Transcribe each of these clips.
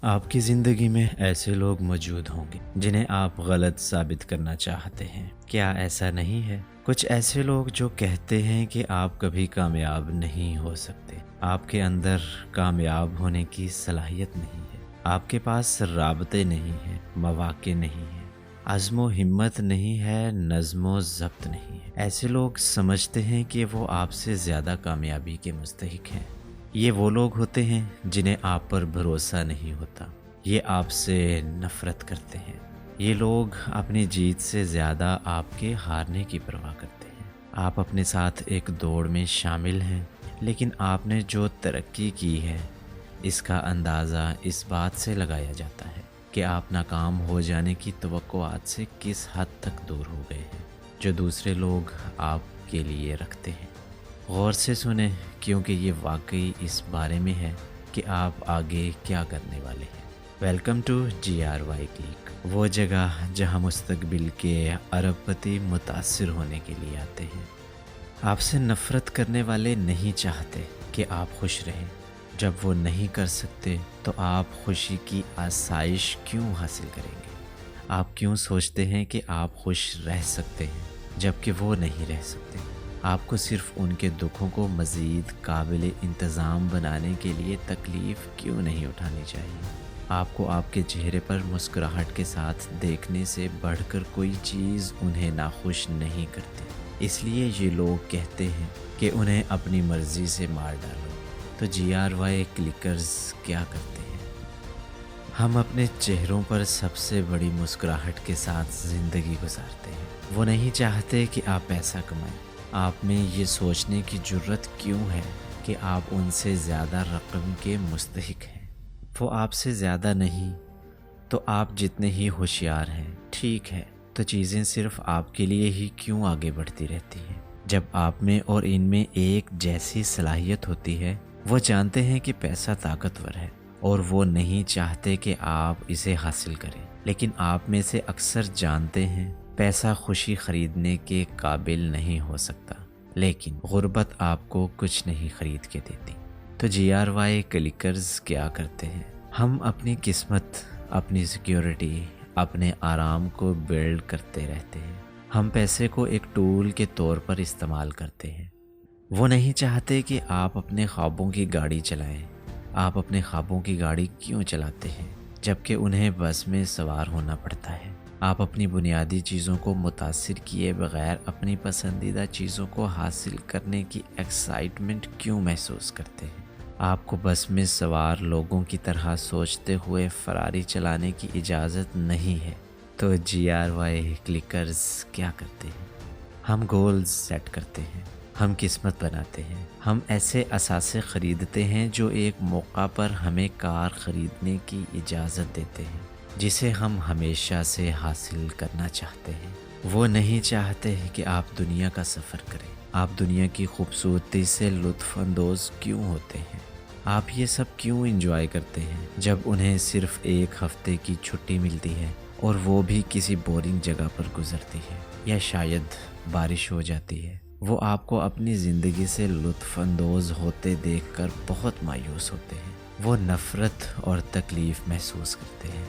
آپ کی زندگی میں ایسے لوگ موجود ہوں گے جنہیں آپ غلط ثابت کرنا چاہتے ہیں۔ کیا ایسا نہیں ہے؟ کچھ ایسے لوگ جو کہتے ہیں کہ آپ کبھی کامیاب نہیں ہو سکتے، آپ کے اندر کامیاب ہونے کی صلاحیت نہیں ہے، آپ کے پاس رابطے نہیں ہیں، مواقع نہیں ہیں، عزم و ہمت نہیں ہے، نظم و ضبط نہیں ہے۔ ایسے لوگ سمجھتے ہیں کہ وہ آپ سے زیادہ کامیابی کے مستحق ہیں۔ یہ وہ لوگ ہوتے ہیں جنہیں آپ پر بھروسہ نہیں ہوتا، یہ آپ سے نفرت کرتے ہیں۔ یہ لوگ اپنی جیت سے زیادہ آپ کے ہارنے کی پرواہ کرتے ہیں۔ آپ اپنے ساتھ ایک دوڑ میں شامل ہیں، لیکن آپ نے جو ترقی کی ہے اس کا اندازہ اس بات سے لگایا جاتا ہے کہ آپ ناکام ہو جانے کی توقعات سے کس حد تک دور ہو گئے ہیں جو دوسرے لوگ آپ کے لیے رکھتے ہیں۔ غور سے سنیں، کیونکہ یہ واقعی اس بارے میں ہے کہ آپ آگے کیا کرنے والے ہیں۔ ویلکم ٹو GRY کلک، وہ جگہ جہاں مستقبل کے ارب پتی متاثر ہونے کے لیے آتے ہیں۔ آپ سے نفرت کرنے والے نہیں چاہتے کہ آپ خوش رہیں۔ جب وہ نہیں کر سکتے تو آپ خوشی کی آسائش کیوں حاصل کریں گے؟ آپ کیوں سوچتے ہیں کہ آپ خوش رہ سکتے ہیں جبکہ وہ نہیں رہ سکتے؟ آپ کو صرف ان کے دکھوں کو مزید قابل انتظام بنانے کے لیے تکلیف کیوں نہیں اٹھانی چاہیے؟ آپ کو آپ کے چہرے پر مسکراہٹ کے ساتھ دیکھنے سے بڑھ کر کوئی چیز انہیں ناخوش نہیں کرتی، اس لیے یہ لوگ کہتے ہیں کہ انہیں اپنی مرضی سے مار ڈالو۔ تو GRY کلکرز کیا کرتے ہیں؟ ہم اپنے چہروں پر سب سے بڑی مسکراہٹ کے ساتھ زندگی گزارتے ہیں۔ وہ نہیں چاہتے کہ آپ پیسہ کمائیں۔ آپ میں یہ سوچنے کی جرت کیوں ہے کہ آپ ان سے زیادہ رقم کے مستحق ہیں؟ وہ آپ سے زیادہ نہیں تو آپ جتنے ہی ہوشیار ہیں، ٹھیک ہے، تو چیزیں صرف آپ کے لیے ہی کیوں آگے بڑھتی رہتی ہیں؟ جب آپ میں اور ان میں ایک جیسی صلاحیت ہوتی ہے، وہ جانتے ہیں کہ پیسہ طاقتور ہے اور وہ نہیں چاہتے کہ آپ اسے حاصل کریں، لیکن آپ میں سے اکثر جانتے ہیں پیسہ خوشی خریدنے کے قابل نہیں ہو سکتا، لیکن غربت آپ کو کچھ نہیں خرید کے دیتی۔ تو GRY کلکرز کیا کرتے ہیں؟ ہم اپنی قسمت، اپنی سیکیورٹی، اپنے آرام کو بلڈ کرتے رہتے ہیں۔ ہم پیسے کو ایک ٹول کے طور پر استعمال کرتے ہیں۔ وہ نہیں چاہتے کہ آپ اپنے خوابوں کی گاڑی چلائیں۔ آپ اپنے خوابوں کی گاڑی کیوں چلاتے ہیں جبکہ انہیں بس میں سوار ہونا پڑتا ہے؟ آپ اپنی بنیادی چیزوں کو متاثر کیے بغیر اپنی پسندیدہ چیزوں کو حاصل کرنے کی ایکسائٹمنٹ کیوں محسوس کرتے ہیں؟ آپ کو بس میں سوار لوگوں کی طرح سوچتے ہوئے فراری چلانے کی اجازت نہیں ہے۔ تو GRY کلکرز کیا کرتے ہیں؟ ہم گولز سیٹ کرتے ہیں، ہم قسمت بناتے ہیں، ہم ایسے اثاثے خریدتے ہیں جو ایک موقع پر ہمیں کار خریدنے کی اجازت دیتے ہیں جسے ہم ہمیشہ سے حاصل کرنا چاہتے ہیں۔ وہ نہیں چاہتے کہ آپ دنیا کا سفر کریں۔ آپ دنیا کی خوبصورتی سے لطف اندوز کیوں ہوتے ہیں؟ آپ یہ سب کیوں انجوائے کرتے ہیں جب انہیں صرف ایک ہفتے کی چھٹی ملتی ہے اور وہ بھی کسی بورنگ جگہ پر گزرتی ہے یا شاید بارش ہو جاتی ہے؟ وہ آپ کو اپنی زندگی سے لطف اندوز ہوتے دیکھ کر بہت مایوس ہوتے ہیں۔ وہ نفرت اور تکلیف محسوس کرتے ہیں۔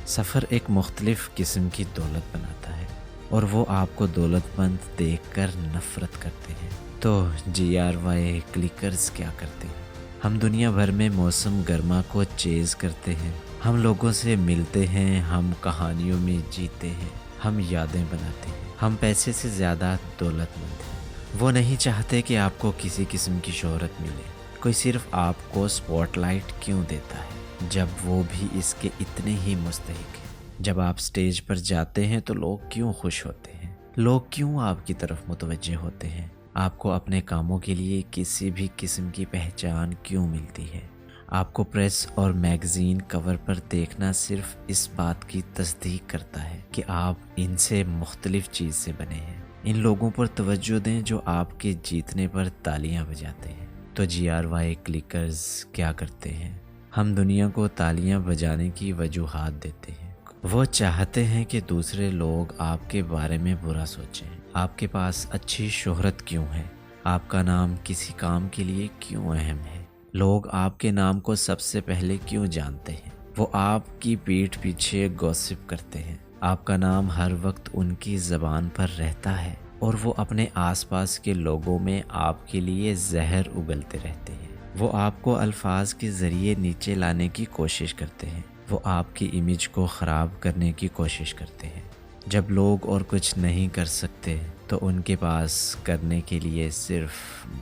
سفر ایک مختلف قسم کی دولت بناتا ہے اور وہ آپ کو دولت مند دیکھ کر نفرت کرتے ہیں۔ تو GRY کلکرز کیا کرتے ہیں؟ ہم دنیا بھر میں موسم گرما کو چیز کرتے ہیں، ہم لوگوں سے ملتے ہیں، ہم کہانیوں میں جیتے ہیں، ہم یادیں بناتے ہیں، ہم پیسے سے زیادہ دولت مند ہیں۔ وہ نہیں چاہتے کہ آپ کو کسی قسم کی شہرت ملے۔ کوئی صرف آپ کو سپوٹ لائٹ کیوں دیتا ہے جب وہ بھی اس کے اتنے ہی مستحق ہیں؟ جب آپ سٹیج پر جاتے ہیں تو لوگ کیوں خوش ہوتے ہیں؟ لوگ کیوں آپ کی طرف متوجہ ہوتے ہیں؟ آپ کو اپنے کاموں کے لیے کسی بھی قسم کی پہچان کیوں ملتی ہے؟ آپ کو پریس اور میگزین کور پر دیکھنا صرف اس بات کی تصدیق کرتا ہے کہ آپ ان سے مختلف چیز سے بنے ہیں۔ ان لوگوں پر توجہ دیں جو آپ کے جیتنے پر تالیاں بجاتے ہیں۔ تو GRY کلکرز کیا کرتے ہیں؟ ہم دنیا کو تالیاں بجانے کی وجوہات دیتے ہیں۔ وہ چاہتے ہیں کہ دوسرے لوگ آپ کے بارے میں برا سوچیں۔ آپ کے پاس اچھی شہرت کیوں ہے؟ آپ کا نام کسی کام کے لیے کیوں اہم ہے؟ لوگ آپ کے نام کو سب سے پہلے کیوں جانتے ہیں؟ وہ آپ کی پیٹھ پیچھے گوسپ کرتے ہیں، آپ کا نام ہر وقت ان کی زبان پر رہتا ہے اور وہ اپنے آس پاس کے لوگوں میں آپ کے لیے زہر اگلتے رہتے ہیں۔ وہ آپ کو الفاظ کے ذریعے نیچے لانے کی کوشش کرتے ہیں، وہ آپ کی امیج کو خراب کرنے کی کوشش کرتے ہیں۔ جب لوگ اور کچھ نہیں کر سکتے تو ان کے پاس کرنے کے لیے صرف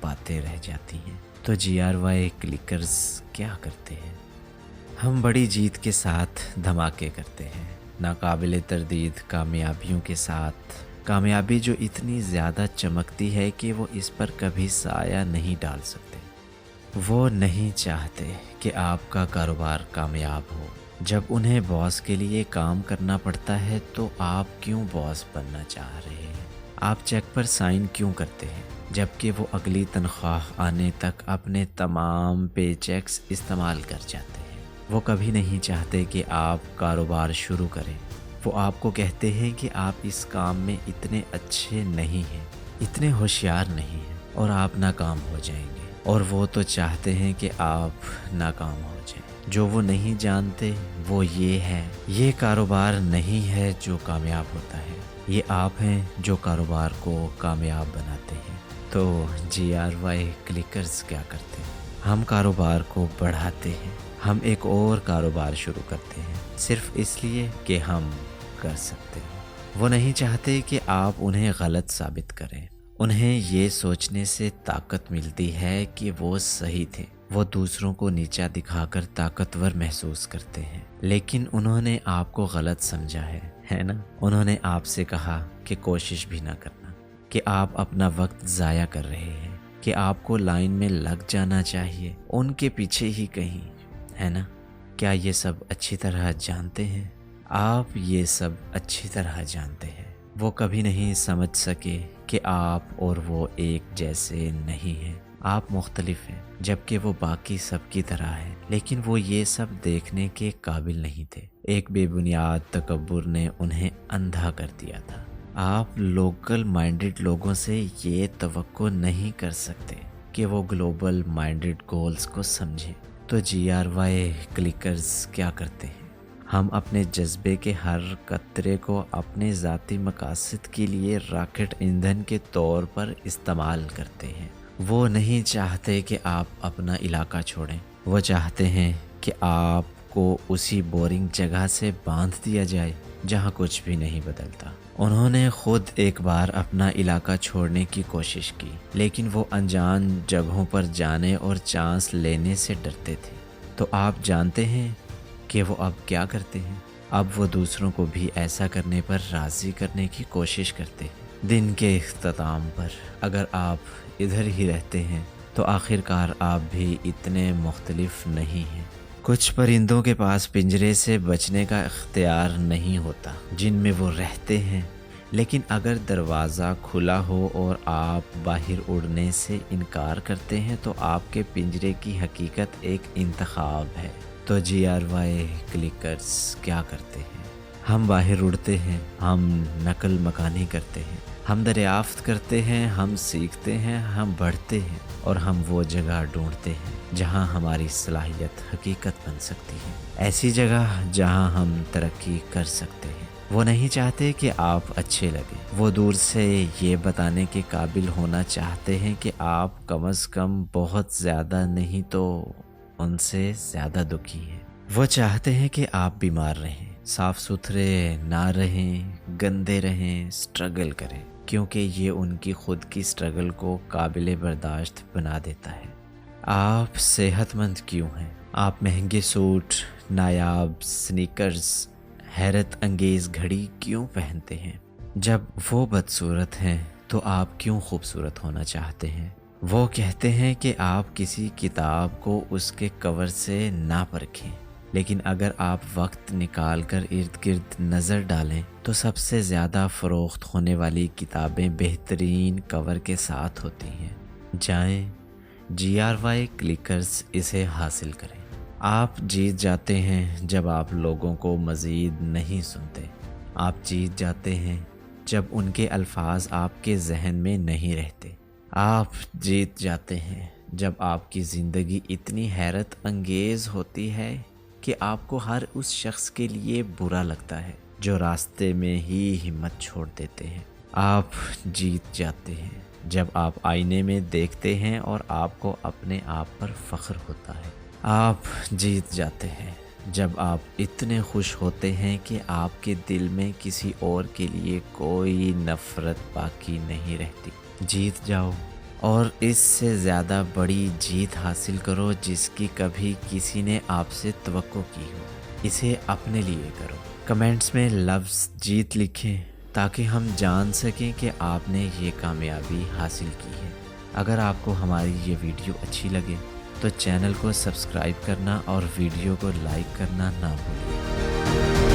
باتیں رہ جاتی ہیں۔ تو GRY کلکرز کیا کرتے ہیں؟ ہم بڑی جیت کے ساتھ دھماکے کرتے ہیں، ناقابل تردید کامیابیوں کے ساتھ، کامیابی جو اتنی زیادہ چمکتی ہے کہ وہ اس پر کبھی سایہ نہیں ڈال سکتے۔ وہ نہیں چاہتے کہ آپ کا کاروبار کامیاب ہو۔ جب انہیں باس کے لیے کام کرنا پڑتا ہے تو آپ کیوں باس بننا چاہ رہے ہیں؟ آپ چیک پر سائن کیوں کرتے ہیں جبکہ وہ اگلی تنخواہ آنے تک اپنے تمام پے چیکس استعمال کر جاتے ہیں؟ وہ کبھی نہیں چاہتے کہ آپ کاروبار شروع کریں۔ وہ آپ کو کہتے ہیں کہ آپ اس کام میں اتنے اچھے نہیں ہیں، اتنے ہوشیار نہیں ہیں اور آپ ناکام ہو جائیں گے، اور وہ تو چاہتے ہیں کہ آپ ناکام ہو جائیں۔ جو وہ نہیں جانتے وہ یہ ہے، یہ کاروبار نہیں ہے جو کامیاب ہوتا ہے، یہ آپ ہیں جو کاروبار کو کامیاب بناتے ہیں۔ تو GRY کلکرز کیا کرتے ہیں؟ ہم کاروبار کو بڑھاتے ہیں، ہم ایک اور کاروبار شروع کرتے ہیں صرف اس لیے کہ ہم کر سکتے ہیں۔ وہ نہیں چاہتے کہ آپ انہیں غلط ثابت کریں۔ انہیں یہ سوچنے سے طاقت ملتی ہے کہ وہ صحیح تھے۔ وہ دوسروں کو نیچا دکھا کر طاقتور محسوس کرتے ہیں، لیکن انہوں نے آپ کو غلط سمجھا ہے نا؟ انہوں نے آپ سے کہا کہ کوشش بھی نہ کرنا، کہ آپ اپنا وقت ضائع کر رہے ہیں، کہ آپ کو لائن میں لگ جانا چاہیے ان کے پیچھے ہی کہیں، ہے نا؟ کیا یہ سب اچھی طرح جانتے ہیں؟ آپ یہ سب اچھی طرح جانتے ہیں۔ وہ کبھی نہیں سمجھ سکے کہ آپ اور وہ ایک جیسے نہیں ہیں، آپ مختلف ہیں جبکہ وہ باقی سب کی طرح ہیں، لیکن وہ یہ سب دیکھنے کے قابل نہیں تھے۔ ایک بے بنیاد تکبر نے انہیں اندھا کر دیا تھا۔ آپ لوکل مائنڈڈ لوگوں سے یہ توقع نہیں کر سکتے کہ وہ گلوبل مائنڈڈ گولز کو سمجھیں۔ تو GRY کلکرز کیا کرتے ہیں؟ ہم اپنے جذبے کے ہر قطرے کو اپنے ذاتی مقاصد کے لیے راکٹ ایندھن کے طور پر استعمال کرتے ہیں۔ وہ نہیں چاہتے کہ آپ اپنا علاقہ چھوڑیں، وہ چاہتے ہیں کہ آپ کو اسی بورنگ جگہ سے باندھ دیا جائے جہاں کچھ بھی نہیں بدلتا۔ انہوں نے خود ایک بار اپنا علاقہ چھوڑنے کی کوشش کی، لیکن وہ انجان جگہوں پر جانے اور چانس لینے سے ڈرتے تھے۔ تو آپ جانتے ہیں کہ وہ اب کیا کرتے ہیں؟ اب وہ دوسروں کو بھی ایسا کرنے پر راضی کرنے کی کوشش کرتے ہیں۔ دن کے اختتام پر اگر آپ ادھر ہی رہتے ہیں تو آخرکار آپ بھی اتنے مختلف نہیں ہیں۔ کچھ پرندوں کے پاس پنجرے سے بچنے کا اختیار نہیں ہوتا جن میں وہ رہتے ہیں، لیکن اگر دروازہ کھلا ہو اور آپ باہر اڑنے سے انکار کرتے ہیں تو آپ کے پنجرے کی حقیقت ایک انتخاب ہے۔ تو GRY کلکرز کیا کرتے ہیں؟ ہم باہر اڑتے ہیں، ہم نقل مکانی کرتے ہیں، ہم دریافت کرتے ہیں، ہم سیکھتے ہیں، ہم بڑھتے ہیں اور ہم وہ جگہ ڈھونڈتے ہیں جہاں ہماری صلاحیت حقیقت بن سکتی ہے، ایسی جگہ جہاں ہم ترقی کر سکتے ہیں۔ وہ نہیں چاہتے کہ آپ اچھے لگیں، وہ دور سے یہ بتانے کے قابل ہونا چاہتے ہیں کہ آپ کم از کم بہت زیادہ نہیں تو ان سے زیادہ دکھی ہیں۔ وہ چاہتے ہیں کہ آپ بیمار رہیں، صاف ستھرے نہ رہیں، گندے رہیں، سٹرگل کریں، کیونکہ یہ ان کی خود کی سٹرگل کو قابل برداشت بنا دیتا ہے۔ آپ صحت مند کیوں ہیں؟ آپ مہنگے سوٹ، نایاب سنیکرز، حیرت انگیز گھڑی کیوں پہنتے ہیں؟ جب وہ بدصورت ہیں تو آپ کیوں خوبصورت ہونا چاہتے ہیں؟ وہ کہتے ہیں کہ آپ کسی کتاب کو اس کے کور سے نہ پرکھیں، لیکن اگر آپ وقت نکال کر ارد گرد نظر ڈالیں تو سب سے زیادہ فروخت ہونے والی کتابیں بہترین کور کے ساتھ ہوتی ہیں۔ جائیں GRY کلکرز اسے حاصل کریں۔ آپ جیت جاتے ہیں جب آپ لوگوں کو مزید نہیں سنتے، آپ جیت جاتے ہیں جب ان کے الفاظ آپ کے ذہن میں نہیں رہتے، آپ جیت جاتے ہیں جب آپ کی زندگی اتنی حیرت انگیز ہوتی ہے کہ آپ کو ہر اس شخص کے لیے برا لگتا ہے جو راستے میں ہی ہمت چھوڑ دیتے ہیں۔ آپ جیت جاتے ہیں جب آپ آئینے میں دیکھتے ہیں اور آپ کو اپنے آپ پر فخر ہوتا ہے۔ آپ جیت جاتے ہیں جب آپ اتنے خوش ہوتے ہیں کہ آپ کے دل میں کسی اور کے لیے کوئی نفرت باقی نہیں رہتی۔ جیت جاؤ اور اس سے زیادہ بڑی جیت حاصل کرو جس کی کبھی کسی نے آپ سے توقع کی ہو۔ اسے اپنے لیے کرو۔ کمنٹس میں لفظ جیت لکھیں تاکہ ہم جان سکیں کہ آپ نے یہ کامیابی حاصل کی ہے۔ اگر آپ کو ہماری یہ ویڈیو اچھی لگے تو چینل کو سبسکرائب کرنا اور ویڈیو کو لائک کرنا نہ بھولیں۔